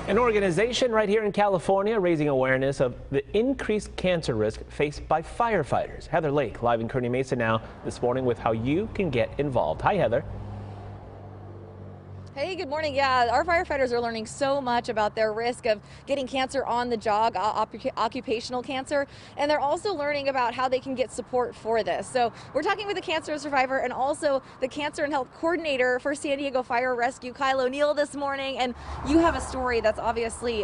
An organization right here in California raising awareness of the increased cancer risk faced by firefighters. Heather Lake live in Kearny Mesa now this morning with how you can get involved. Hi, Heather. Hey, good morning. Yeah, our firefighters are learning so much about their risk of getting cancer on the job, occupational cancer, and they're also learning about how they can get support for this. So we're talking with a cancer survivor and also the cancer and health coordinator for San Diego Fire Rescue, Kyle O'Neill, this morning. And you have a story that's obviously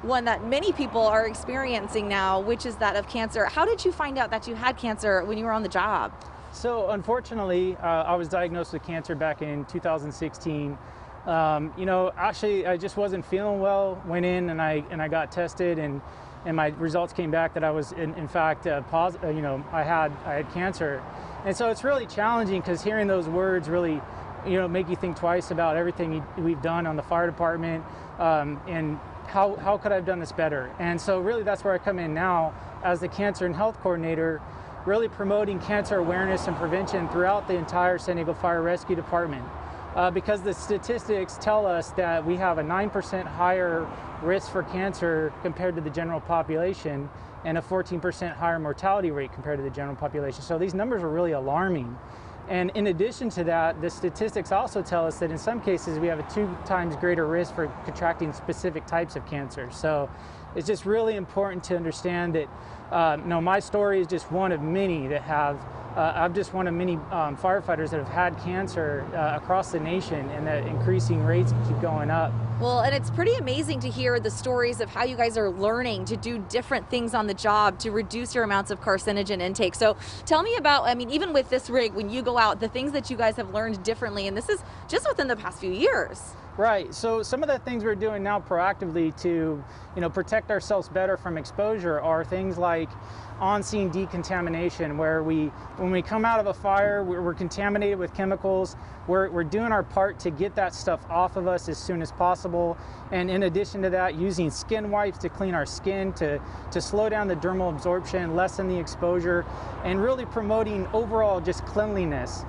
one that many people are experiencing now, which is that of cancer. How did you find out that you had cancer when you were on the job? So unfortunately, I was diagnosed with cancer back in 2016. Actually, I just wasn't feeling well. Went in and I got tested, and my results came back that I was in fact positive. I had cancer, and so it's really challenging because hearing those words really, make you think twice about everything we've done on the fire department, and how could I have done this better? And so really that's where I come in now as the cancer and health coordinator, really promoting cancer awareness and prevention throughout the entire San Diego Fire Rescue Department. Because the statistics tell us that we have a 9% higher risk for cancer compared to the general population and a 14% higher mortality rate compared to the general population. So these numbers are really alarming. And in addition to that, the statistics also tell us that in some cases we have a 2 times greater risk for contracting specific types of cancer. So it's just really important to understand that my story is just one of many that have I'm just one of many firefighters that have had cancer across the nation, and the increasing rates keep going up. Well, and it's pretty amazing to hear the stories of how you guys are learning to do different things on the job to reduce your amounts of carcinogen intake. So tell me about, even with this rig, when you go out, the things that you guys have learned differently, and this is just within the past few years. Right. So some of the things we're doing now proactively to, protect ourselves better from exposure are things like on-scene decontamination, where when we come out of a fire, we're contaminated with chemicals. We're doing our part to get that stuff off of us as soon as possible. And in addition to that, using skin wipes to clean our skin to slow down the dermal absorption, lessen the exposure, and really promoting overall just cleanliness,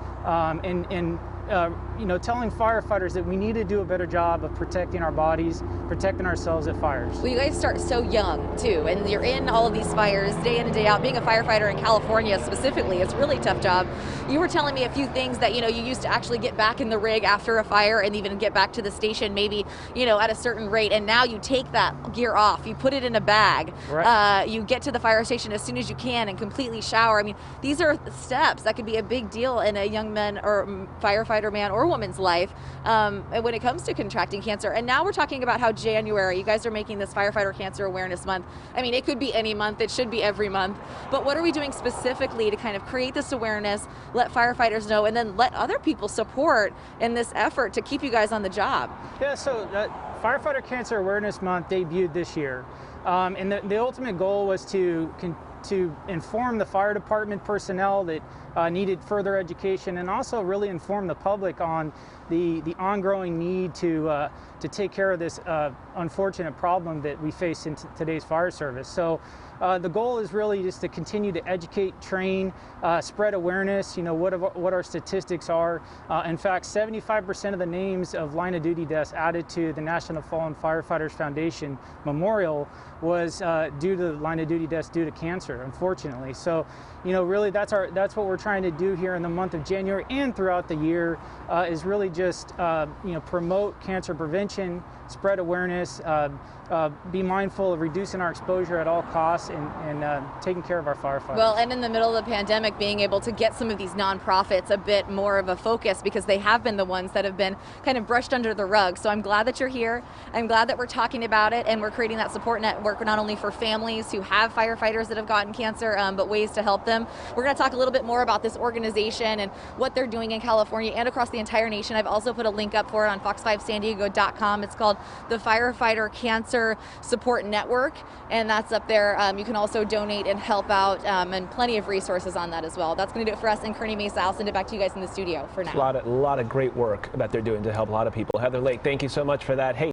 telling firefighters that we need to do a better job of protecting our bodies, protecting ourselves at fires. Well, you guys start so young too, and you're in all of these fires day in and day out. Being a firefighter in California specifically, it's a really tough job. You were telling me a few things that, you used to actually get back in the rig after a fire and even get back to the station maybe, at a certain rate, and now you take that gear off, you put it in a bag, right. You get to the fire station as soon as you can and completely shower. These are steps that could be a big deal in a young man or firefighter man or woman's life when it comes to contracting cancer. And now we're talking about how January, you guys are making this Firefighter Cancer Awareness Month. It could be any month, it should be every month, but what are we doing specifically to kind of create this awareness, let firefighters know, and then let other people support in this effort to keep you guys on the job? Yeah, so Firefighter Cancer Awareness Month debuted this year, and the ultimate goal was to inform the fire department personnel that needed further education, and also really inform the public on the ongoing need to take care of this unfortunate problem that we face in today's fire service. So the goal is really just to continue to educate, train, spread awareness, what our statistics are. In fact, 75% of the names of line of duty deaths added to the National Fallen Firefighters Foundation Memorial was due to line of duty deaths due to cancer, unfortunately. So, really that's what we're trying to do here in the month of January and throughout the year, is really just promote cancer prevention, spread awareness, be mindful of reducing our exposure at all costs, and taking care of our firefighters. Well, and in the middle of the pandemic, being able to get some of these nonprofits a bit more of a focus, because they have been the ones that have been kind of brushed under the rug. So I'm glad that you're here. I'm glad that we're talking about it, and we're creating that support network not only for families who have firefighters that have gotten cancer, but ways to help them. We're going to talk a little bit more about this organization and what they're doing in California and across the entire nation. I've also put a link up for it on fox5sandiego.com. It's called the Firefighter Cancer Support Network, and that's up there. You can also donate and help out, and plenty of resources on that as well. That's going to do it for us in Kearny Mesa. I'll send it back to you guys in the studio for now. A lot of great work that they're doing to help a lot of people. Heather Lake, thank you so much for that. Hey.